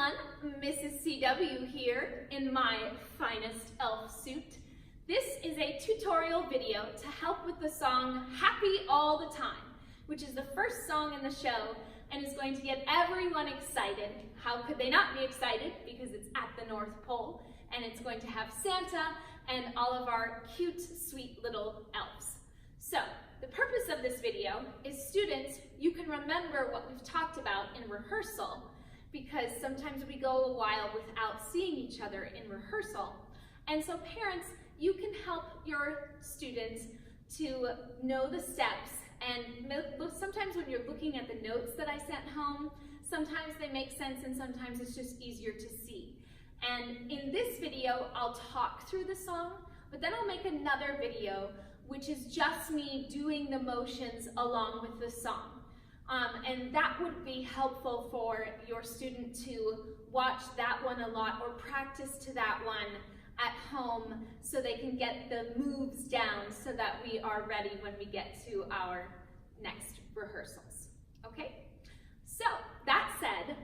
everyone, Mrs. CW here in my finest elf suit. This is a tutorial video to help with the song Happy All the Time, which is the first song in the show and is going to get everyone excited. How could they not be excited? Because it's at the North Pole and it's going to have Santa and all of our cute, sweet little elves. So, the purpose of this video is students, you can remember what we've talked about in rehearsal, because sometimes we go a while without seeing each other in rehearsal. And so parents, you can help your students to know the steps, and sometimes when you're looking at the notes that I sent home, sometimes they make sense and sometimes it's just easier to see. And in this video, I'll talk through the song, but then I'll make another video which is just me doing the motions along with the song. And that would be helpful for your student to watch that one a lot or practice to that one at home so they can get the moves down so that we are ready when we get to our next rehearsals, okay? So, that said,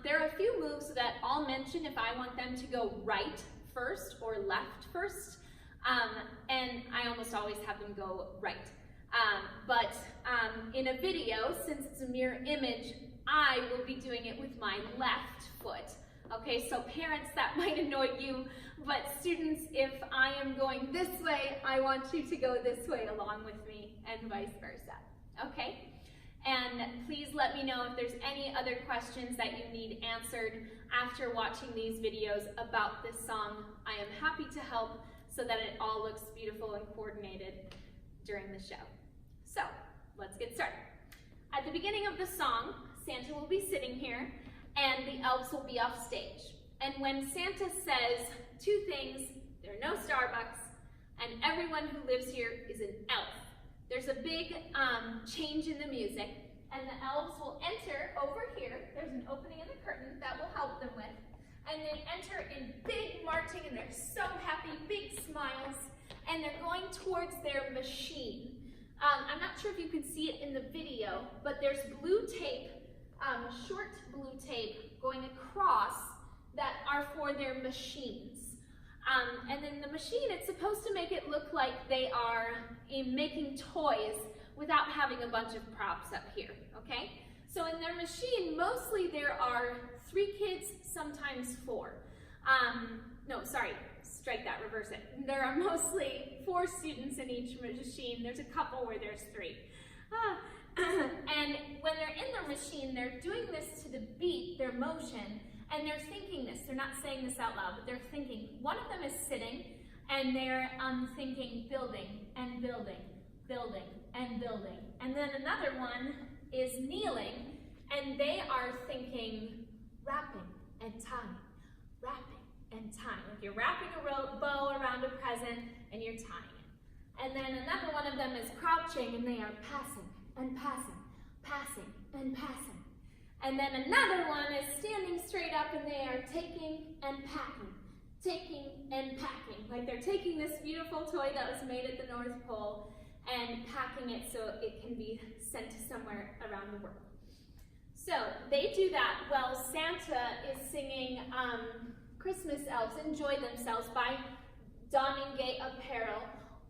there are a few moves that I'll mention if I want them to go right first or left first, and I almost always have them go right. But in a video, since it's a mirror image, I will be doing it with my left foot. Okay, so parents, that might annoy you, but students, if I am going this way, I want you to go this way along with me, and vice versa. Okay? And please let me know if there's any other questions that you need answered after watching these videos about this song. I am happy to help so that it all looks beautiful and coordinated during the show. So, let's get started. At the beginning of the song, Santa will be sitting here and the elves will be off stage. And when Santa says two things, there are no Starbucks and everyone who lives here is an elf, there's a big change in the music and the elves will enter over here. There's an opening in the curtain that will help them with. And they enter in big marching and they're so happy, big smiles, and they're going towards their machine. I'm not sure if you can see it in the video, but there's blue tape, short blue tape going across that are for their machines. And then the machine, it's supposed to make it look like they are making toys without having a bunch of props up here, okay? So in their machine, mostly there are 3 kids, sometimes 4. No, sorry, strike that, reverse it. There are mostly 4 students in each machine. There's a couple where there's 3. And when they're in their machine, they're doing this to the beat, their motion, and they're thinking this. They're not saying this out loud, but they're thinking. One of them is sitting, and they're thinking building and building, building and building. And then another one is kneeling, and they are thinking wrapping and tying, wrapping and tying. Like you're wrapping a bow around a present and you're tying it. And then another one of them is crouching and they are passing and passing, passing and passing. And then another one is standing straight up and they are taking and packing, taking and packing. Like they're taking this beautiful toy that was made at the North Pole and packing it so it can be sent to somewhere around the world. So they do that while Santa is singing Christmas elves enjoy themselves by donning gay apparel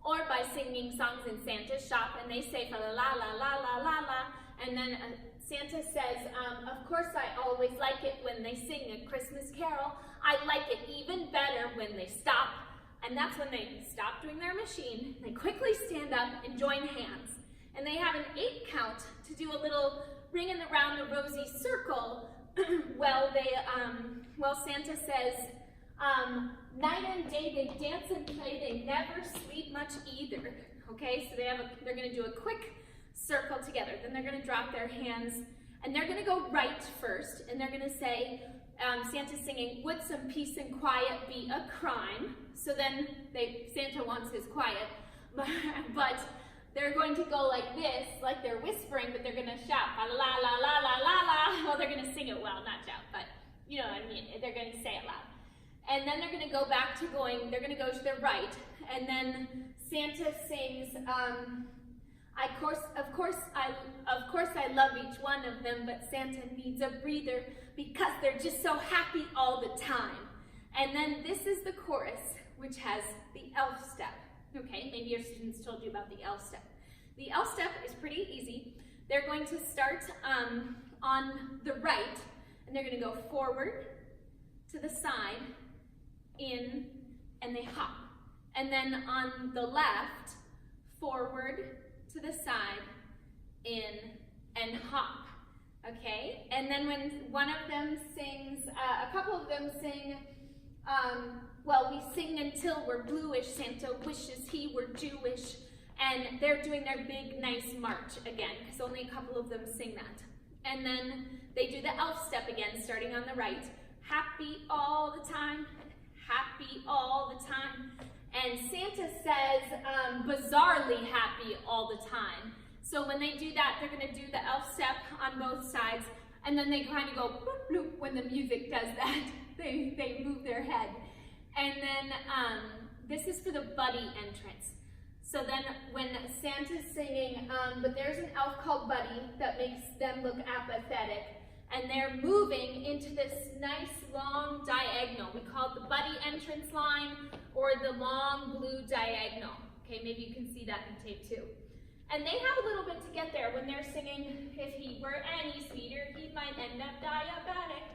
or by singing songs in Santa's shop, and they say fa la la la la la la la, and then Santa says, of course I always like it when they sing a Christmas carol. I like it even better when they stop. And that's when they stop doing their machine, they quickly stand up and join hands. And they have an 8 count to do a little ring around a rosy circle while Santa says, night and day they dance and play, they never sleep much either. Okay, so they're gonna do a quick circle together, then they're gonna drop their hands and they're gonna go right first and they're gonna say, Santa's singing, would some peace and quiet be a crime? So then Santa wants his quiet, but they're going to go like this, like they're whispering, but they're gonna shout, la la la la la la la. Well, they're gonna sing it well, not shout, but you know what I mean, they're gonna say it loud. And then they're gonna go back to they're gonna go to their right, and then Santa sings, Of course I love each one of them, but Santa needs a breather because they're just so happy all the time. And then this is the chorus, which has the elf step. Okay, maybe your students told you about the elf step. The elf step is pretty easy. They're going to start on the right, and they're going to go forward, to the side, in, and they hop. And then on the left, forward, to the side, in, and hop. Okay? And then when one of them sings, a couple of them sing, well, we sing until we're bluish, Santa wishes he were Jewish. And they're doing their big, nice march again, because only a couple of them sing that. And then they do the elf step again, starting on the right. Happy all the time, happy all the time. And Santa says, bizarrely happy all the time. So when they do that, they're going to do the elf step on both sides, and then they kind of go bloop, bloop when the music does that. They move their head. And then this is for the Buddy entrance. So then when Santa's singing, but there's an elf called Buddy that makes them look apathetic, and they're moving into this nice long diagonal. We call it the Buddy entrance line, or the long blue diagonal. Okay, maybe you can see that in tape too. And they have a little bit to get there when they're singing, if he were any sweeter, he might end up diabetic.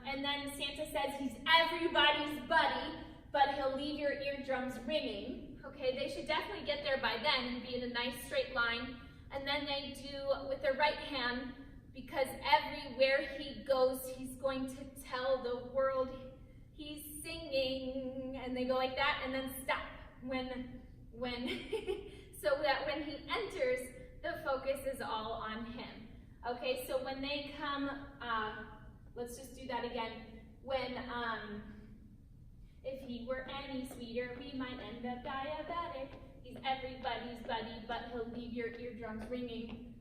And then Santa says he's everybody's buddy, but he'll leave your eardrums ringing. Okay, they should definitely get there by then and be in a nice straight line. And then they do with their right hand, because everywhere he goes, he's going to tell the world he's singing. And they go like that, and then stop so that when he enters, the focus is all on him. Okay, so when they come, let's just do that again. When, if he were any sweeter, we might end up diabetic. He's everybody's buddy, but he'll leave your eardrums ringing.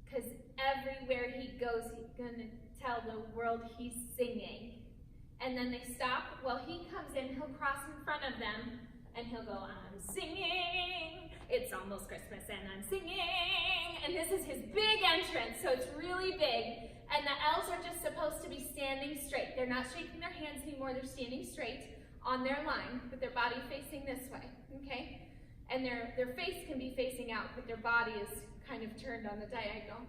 Because everywhere he goes, he's gonna tell the world he's singing. And then they stop. Well, he comes in, he'll cross in front of them, and he'll go, I'm singing. It's almost Christmas and I'm singing. And this is his big entrance, so it's really big. And the elves are just supposed to be standing straight. They're not shaking their hands anymore, they're standing straight on their line with their body facing this way, okay? And their face can be facing out, but their body is kind of turned on the diagonal.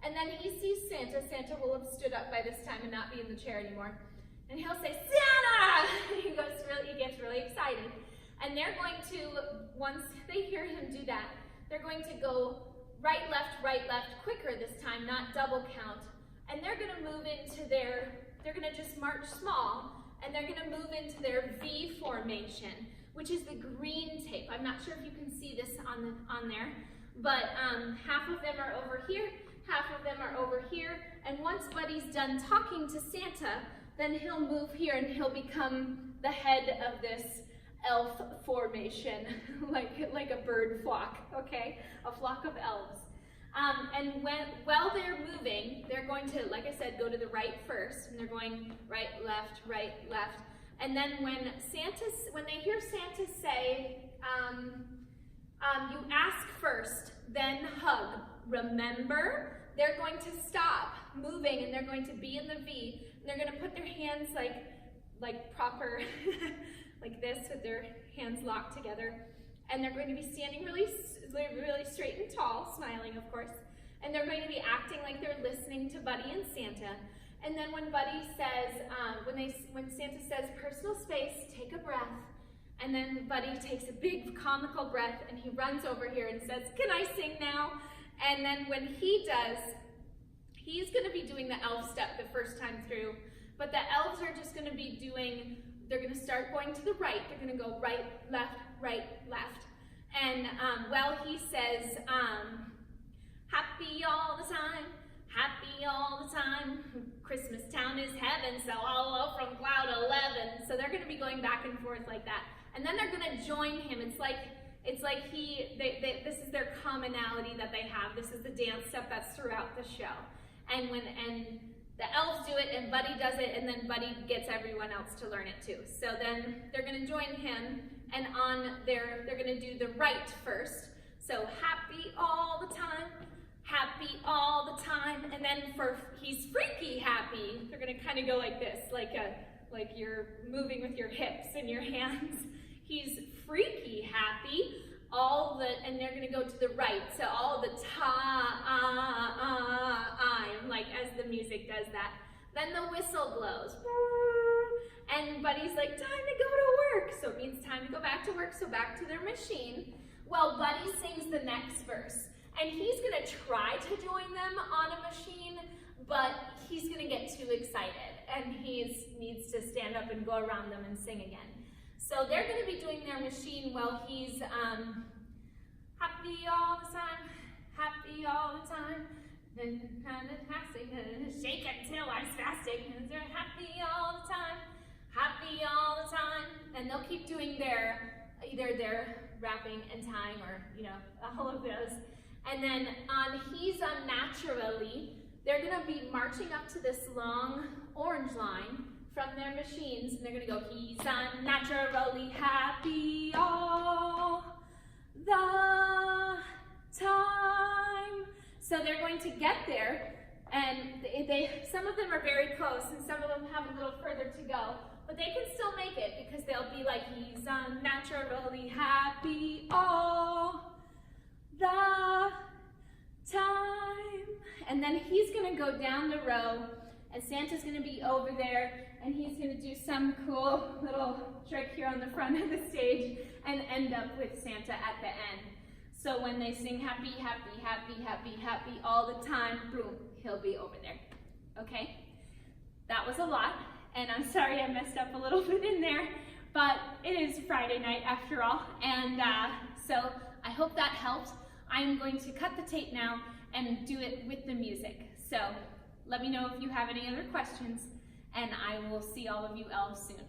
And then he sees Santa. Santa will have stood up by this time and not be in the chair anymore. And he'll say, Santa! He gets really excited. And they're going to, once they hear him do that, they're going to go right, left, quicker this time, not double count. And they're going to move into they're going to just march small, and they're going to move into their V formation, which is the green tape. I'm not sure if you can see this on there, but half of them are over here, half of them are over here, and once Buddy's done talking to Santa, then he'll move here and he'll become the head of this elf formation, like a bird flock, okay? A flock of elves. And while they're moving, they're going to, like I said, go to the right first, and they're going right, left. And then when they hear Santa say, you ask first, then hug, remember? They're going to stop moving, and they're going to be in the V, and they're going to put their hands like proper, like this, with their hands locked together. And they're going to be standing really straight and tall, smiling, of course. And they're going to be acting like they're listening to Buddy and Santa. And then when Buddy says, when Santa says, personal space, take a breath. And then Buddy takes a big comical breath, and he runs over here and says, can I sing now? And then when he does, he's going to be doing the elf step the first time through. But the elves are just going to be they're going to start going to the right. They're going to go right, left. And while he says, happy all the time, Christmas town is heaven, so all from cloud 11. So they're going to be going back and forth like that. And then they're going to join him. It's like this is their commonality that they have. This is the dance step that's throughout the show. And the elves do it, and Buddy does it, and then Buddy gets everyone else to learn it too. So then they're going to join him, and they're going to do the right first. So happy all the time, happy all the time. And then for he's freaky happy, they're gonna kind of go like this, like you're moving with your hips and your hands. He's freaky happy, and they're gonna go to the right. So all the time, like as the music does that. Then the whistle blows. And Buddy's like, time to go to work. So it means time to go back to work, so back to their machine. Well, Buddy sings the next verse. And he's gonna try to join them on a machine, but he's gonna get too excited. And he needs to stand up and go around them and sing again. So they're gonna be doing their machine while he's happy all the time, happy all the time. Then kind of passing, shake until I'm spastic. And they're happy all the time, happy all the time. And they'll keep doing either their rapping and tying or, all of those. And then on He's Unnaturally, they're gonna be marching up to this long orange line from their machines, and they're gonna go, he's unnaturally happy all the time. So they're going to get there, and some of them are very close, and some of them have a little further to go, but they can still make it because they'll be like, he's unnaturally happy all the time. And then he's gonna go down the row, and Santa's gonna be over there, and he's gonna do some cool little trick here on the front of the stage and end up with Santa at the end. So when they sing happy, happy, happy, happy, happy all the time, boom, he'll be over there, okay? That was a lot, and I'm sorry I messed up a little bit in there, but it is Friday night after all, and so I hope that helped. I'm going to cut the tape now and do it with the music. So let me know if you have any other questions, and I will see all of you elves soon.